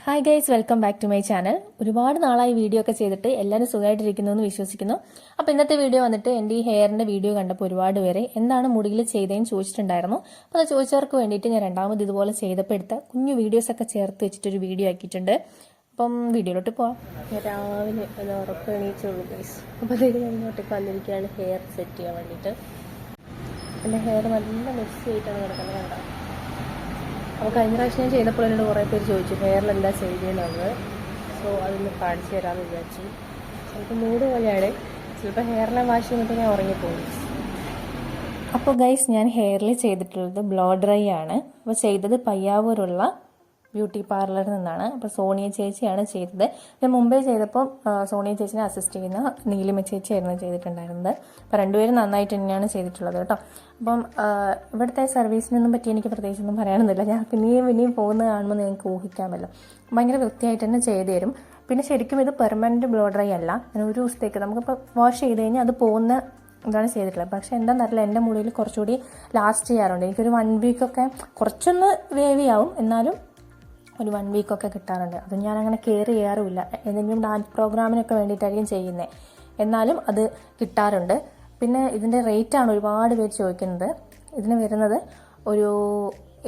Hi guys, welcome back to my channel. ഒരുപാട് നാളായി video ഒക്കെ ചെയ്തിട്ട് എല്ലാവരും സുഖമായിട്ടിരിക്കുന്നു എന്ന് വിശ്വസിക്കുന്നു. അപ്പോൾ ഇന്നത്തെ വീഡിയോ വന്നിട്ട് എൻ്റെ ഈ ഹെയറിൻ്റെ വീഡിയോ കണ്ടപ്പോൾ ഒരുപാട് പേര് എന്താണ് മുടിയിൽ ചെയ്തതെന്ന് ചോദിച്ചിട്ടുണ്ടായിരുന്നു. അപ്പോൾ അത് ചോദിച്ചവർക്ക് വേണ്ടിയിട്ട് ഞാൻ രണ്ടാമത് ഇതുപോലെ ചെയ്തപ്പോൾ എടുത്ത കുഞ്ഞു വീഡിയോസൊക്കെ ചേർത്ത് വെച്ചിട്ടൊരു വീഡിയോ ആക്കിയിട്ടുണ്ട്. അപ്പം വീഡിയോയിലോട്ട് പോവാം. രാവിലെ ഒന്ന് ഉറക്കം എണീച്ചുള്ളൂ ഗൈസ്. അപ്പോൾ അതിന് ഇങ്ങോട്ടേക്ക് വന്നിരിക്കുകയാണ് ഹെയർ സെറ്റ് ചെയ്യാൻ വേണ്ടിയിട്ട്. എൻ്റെ ഹെയർ നല്ല മെസ്സി ആയിട്ടാണ് കിടക്കുന്നത്, കണ്ടോ. അപ്പോൾ കഴിഞ്ഞ പ്രാവശ്യം ഞാൻ ചെയ്തപ്പോൾ എന്നോട് കുറേ പേര് ചോദിച്ചു ഹെയറിൽ എന്താ ചെയ്തതെന്നുള്ളത്. സോ അതൊന്ന് കാണിച്ചു തരാമെന്ന് വിചാരിച്ചു. ചിലപ്പോൾ മൂഡ് പോലെയാണ്, ചിലപ്പോൾ ഹെയറിലെ വാഷ് ചെയ്യുമ്പോൾ ഞാൻ ഉറങ്ങിപ്പോകും. അപ്പോൾ ഗൈസ്, ഞാൻ ഹെയറിൽ ചെയ്തിട്ടുള്ളത് ബ്ലോ ഡ്രൈ ആണ്. അപ്പോൾ ചെയ്തത് പയ്യാവൂരുള്ള ബ്യൂട്ടി പാർലറിൽ നിന്നാണ്. അപ്പോൾ സോണിയ ചേച്ചിയാണ് ചെയ്തത്. ഞാൻ മുമ്പേ ചെയ്തപ്പോൾ സോണിയ ചേച്ചിനെ അസിസ്റ്റ് ചെയ്യുന്ന നീലിമ ചേച്ചിയായിരുന്നു ചെയ്തിട്ടുണ്ടായിരുന്നത്. അപ്പോൾ രണ്ടുപേരും നന്നായിട്ട് തന്നെയാണ് ചെയ്തിട്ടുള്ളത് കേട്ടോ. അപ്പം ഇവിടുത്തെ സർവീസിനൊന്നും പറ്റി എനിക്ക് പ്രത്യേകിച്ചൊന്നും പറയാനൊന്നുമില്ല. ഞാൻ പിന്നെയും പോകുന്നത് കാണുമ്പോൾ നിങ്ങൾക്ക് ഊഹിക്കാമല്ലോ. ഭയങ്കര വൃത്തിയായിട്ട് തന്നെ ചെയ്തു തരും. പിന്നെ ശരിക്കും ഇത് പെർമനൻറ്റ് ബ്ലോ ഡ്രൈ അല്ല. ഞാൻ ഒരു ദിവസത്തേക്ക് നമുക്കിപ്പോൾ വാഷ് ചെയ്ത് കഴിഞ്ഞാൽ അത് പോകുന്ന ഇതാണ് ചെയ്തിട്ടുള്ളത്. പക്ഷേ എന്താണെന്നറിയില്ല, എൻ്റെ മുടിയിൽ കുറച്ചുകൂടി ലാസ്റ്റ് ചെയ്യാറുണ്ട്. എനിക്കൊരു 1 വീക്കൊക്കെ കുറച്ചൊന്ന് വേവിയാവും, എന്നാലും ഒരു 1 വീക്കൊക്കെ കിട്ടാറുണ്ട്. അത് ഞാനങ്ങനെ കെയർ ചെയ്യാറുമില്ല. എന്തെങ്കിലും ഡാൻസ് പ്രോഗ്രാമിനൊക്കെ വേണ്ടിയിട്ടായിരിക്കും ചെയ്യുന്നത്, എന്നാലും അത് കിട്ടാറുണ്ട്. പിന്നെ ഇതിൻ്റെ റേറ്റാണ് ഒരുപാട് പേര് ചോദിക്കുന്നത്. ഇതിന് വരുന്നത് ഒരു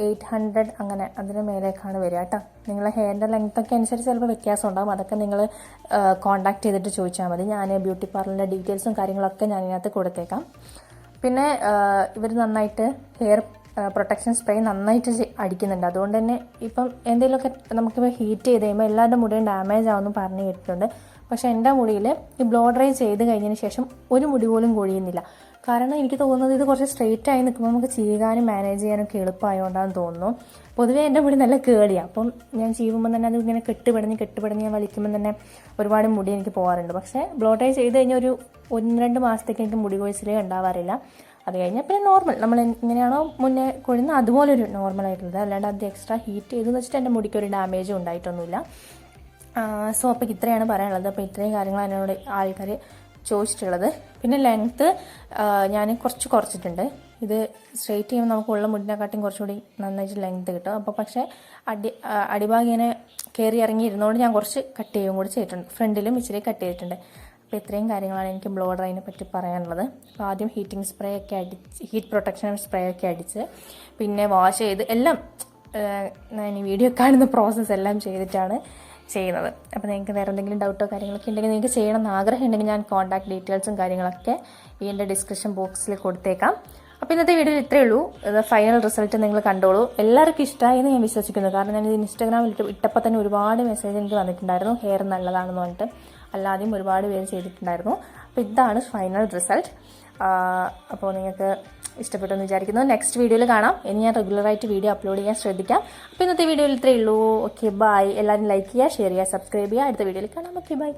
800 അങ്ങനെ അതിന് മേലേക്കാണ് വരിക കേട്ടോ. നിങ്ങളെ ഹെയറിൻ്റെ ലെങ്ത്തൊക്കെ അനുസരിച്ച് ചിലപ്പോൾ വ്യത്യാസം ഉണ്ടാകും. അതൊക്കെ നിങ്ങൾ കോൺടാക്ട് ചെയ്തിട്ട് ചോദിച്ചാൽ മതി. ഞാൻ ബ്യൂട്ടി പാർലറിൻ്റെ ഡീറ്റെയിൽസും കാര്യങ്ങളൊക്കെ ഞാൻ ഇതിനകത്ത് കൊടുത്തേക്കാം. പിന്നെ ഇവർ നന്നായിട്ട് ഹെയർ പ്രൊട്ടക്ഷൻ സ്പ്രേ നന്നായിട്ട് അടിക്കുന്നുണ്ട്. അതുകൊണ്ട് തന്നെ ഇപ്പം എന്തെങ്കിലുമൊക്കെ നമുക്കിപ്പോൾ ഹീറ്റ് ചെയ്ത് കഴിയുമ്പോൾ എല്ലാവരുടെ മുടിയും ഡാമേജ് ആവുമെന്ന് പറഞ്ഞു കേട്ടിട്ടുണ്ട്. പക്ഷേ എൻ്റെ മുടിയിൽ ഈ ബ്ലോ ഡ്രൈ ചെയ്ത് കഴിഞ്ഞതിന് ശേഷം ഒരു മുടി പോലും കൊഴിയുന്നില്ല. കാരണം എനിക്ക് തോന്നുന്നത് ഇത് കുറച്ച് സ്ട്രെയിറ്റ് ആയി നിൽക്കുമ്പോൾ നമുക്ക് ചെയ്യാനും മാനേജ് ചെയ്യാനൊക്കെ എളുപ്പമായതുകൊണ്ടാണെന്ന് തോന്നുന്നു. പൊതുവേ എൻ്റെ മുടി നല്ല കേടിയാണ്. അപ്പം ഞാൻ ചെയ്യുമ്പോൾ തന്നെ അത് ഇങ്ങനെ കെട്ടുപടഞ്ഞ് ഞാൻ വലിക്കുമ്പോൾ തന്നെ ഒരുപാട് മുടി എനിക്ക് പോകാറുണ്ട്. പക്ഷേ ബ്ലോ ഡ്രൈ ചെയ്ത് കഴിഞ്ഞാൽ ഒരു 1-2 മാസത്തേക്ക് എനിക്ക് മുടി കൊഴിച്ചിലേ ഉണ്ടാവാറില്ല. അത് കഴിഞ്ഞാൽ പിന്നെ നോർമൽ നമ്മൾ എങ്ങനെയാണോ മുന്നേ കൊഴുന്നത് അതുപോലൊരു നോർമലായിട്ടുള്ളത്. അല്ലാണ്ട് അത് എക്സ്ട്രാ ഹീറ്റ് ചെയ്തെന്ന് വെച്ചിട്ട് എൻ്റെ മുടിക്ക് ഒരു ഡാമേജും ഉണ്ടായിട്ടൊന്നുമില്ല. സോ അപ്പോൾ ഇത്രയാണ് പറയാനുള്ളത്. അപ്പോൾ ഇത്രയും കാര്യങ്ങളാണ് എന്നോട് ആൾക്കാർ ചോദിച്ചിട്ടുള്ളത്. പിന്നെ ലെങ്ത്ത് ഞാൻ കുറച്ചിട്ടുണ്ട്. ഇത് സ്ട്രെയിറ്റ് ചെയ്യുമ്പോൾ നമുക്കുള്ള മുടിനെക്കാട്ടിയും കുറച്ചുകൂടി നന്നായിട്ട് ലെങ്ത്ത് കിട്ടും. അപ്പോൾ പക്ഷേ അടിഭാഗം ഇങ്ങനെ കയറി ഇറങ്ങി ഇരുന്നുകൊണ്ട് ഞാൻ കുറച്ച് കട്ട് ചെയ്യുകയും കൂടി ചെയ്തിട്ടുണ്ട്. ഫ്രണ്ടിലും ഇച്ചിരി കട്ട് ചെയ്തിട്ടുണ്ട്. അപ്പോൾ ഇത്രയും കാര്യങ്ങളാണ് എനിക്ക് ബ്ലോ ഡ്രൈനെ പറ്റി പറയാനുള്ളത്. അപ്പോൾ ആദ്യം ഹീറ്റ് പ്രൊട്ടക്ഷൻ സ്പ്രേ ഒക്കെ അടിച്ച് പിന്നെ വാഷ് ചെയ്ത് എല്ലാം ഞാൻ ഈ വീഡിയോ കാണുന്ന പ്രോസസ്സ് എല്ലാം ചെയ്തിട്ടാണ് ചെയ്യുന്നത്. അപ്പോൾ നിങ്ങൾക്ക് വേറെ എന്തെങ്കിലും ഡൗട്ടോ കാര്യങ്ങളൊക്കെ ഉണ്ടെങ്കിൽ നിങ്ങൾക്ക് ചെയ്യണമെന്ന് ആഗ്രഹം ഉണ്ടെങ്കിൽ ഞാൻ കോൺടാക്ട് ഡീറ്റെയിൽസും കാര്യങ്ങളൊക്കെ എൻ്റെ ഡിസ്ക്രിപ്ഷൻ ബോക്സിൽ കൊടുത്തേക്കാം. അപ്പോൾ ഇന്നത്തെ വീഡിയോയിൽ ഇത്രയേ ഉള്ളൂ. ഫൈനൽ റിസൾട്ട് നിങ്ങൾ കണ്ടോളൂ. എല്ലാവർക്കും ഇഷ്ടമായെന്ന് ഞാൻ വിശ്വസിക്കുന്നു. കാരണം ഞാൻ ഇത് ഇൻസ്റ്റാഗ്രാമിൽ ഇട്ടപ്പോൾ തന്നെ ഒരുപാട് മെസ്സേജ് എനിക്ക് വന്നിട്ടുണ്ടായിരുന്നു ഹെയർ നല്ലതാണെന്ന് പറഞ്ഞിട്ട്. അല്ലാതെയും ഒരുപാട് പേര് ചെയ്തിട്ടുണ്ടായിരുന്നു. അപ്പോൾ ഇതാണ് ഫൈനൽ റിസൾട്ട്. അപ്പോൾ നിങ്ങൾക്ക് ഇഷ്ടപ്പെട്ടെന്ന് വിചാരിക്കുന്നു. നെക്സ്റ്റ് വീഡിയോയിൽ കാണാം. ഇനി ഞാൻ റെഗുലറായിട്ട് വീഡിയോ അപ്ലോഡ് ചെയ്യാൻ ശ്രദ്ധിക്കാം. അപ്പോൾ ഇന്നത്തെ വീഡിയോയിൽ ഇത്രയേ ഉള്ളൂ. Okay, bye. എല്ലാവരും ലൈക്ക് ചെയ്യുക, ഷെയർ ചെയ്യുക, സബ്സ്ക്രൈബ് ചെയ്യുക. അടുത്ത വീഡിയോയിൽ കാണാം. Okay, by.